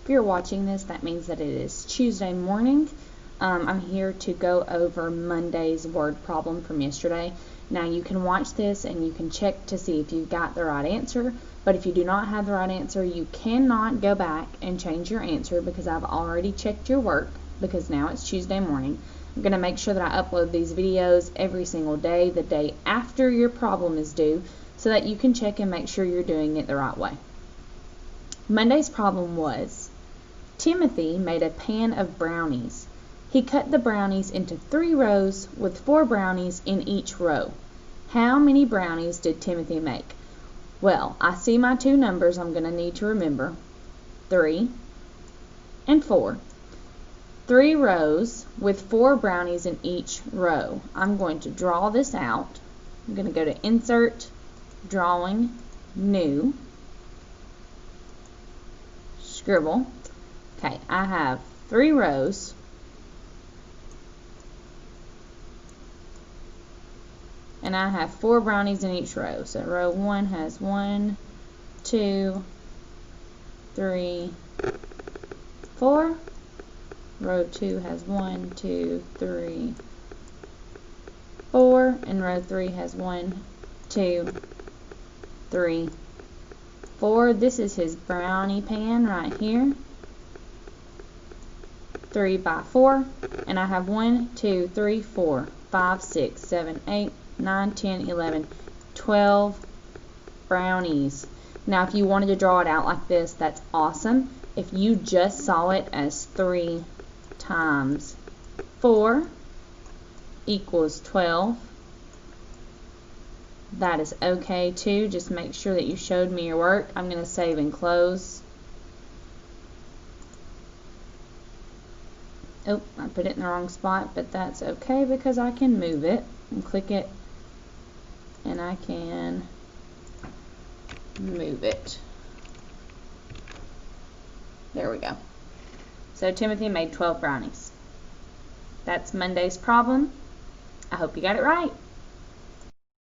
If you're watching this, that means that it is Tuesday morning. I'm here to go over Monday's word problem from yesterday. Now you can watch this and you can check to see if you got the right answer, but if you do not have the right answer, you cannot go back and change your answer because I've already checked your work because now it's Tuesday morning. I'm going to make sure that I upload these videos every single day, the day after your problem is due, so that you can check and make sure you're doing it the right way. Monday's problem was, Timothy made a pan of brownies. He cut the brownies into 3 rows with 4 brownies in each row. How many brownies did Timothy make? Well, I see my 2 numbers I'm going to need to remember, 3 and 4. 3 rows with 4 brownies in each row. I'm going to draw this out. I'm going to go to Insert, Drawing, New, Scribble. Okay, I have 3 rows. And I have 4 brownies in each row. So row 1 has 1, 2, 3, 4. Row 2 has 1, 2, 3, 4. And row 3 has 1, 2, 3, 4. This is his brownie pan right here. 3 by 4. And I have 1, 2, 3, 4, 5, 6, 7, 8, 9, 10, 11, 12 brownies. Now if you wanted to draw it out like this, that's awesome. If you just saw it as 3 times 4 equals 12, that is okay too. Just make sure that you showed me your work. I'm going to save and close. Oh, I put it in the wrong spot, but that's okay because I can move it and click it and I can move it. There we go. So Timothy made 12 brownies. That's Monday's problem. I hope you got it right.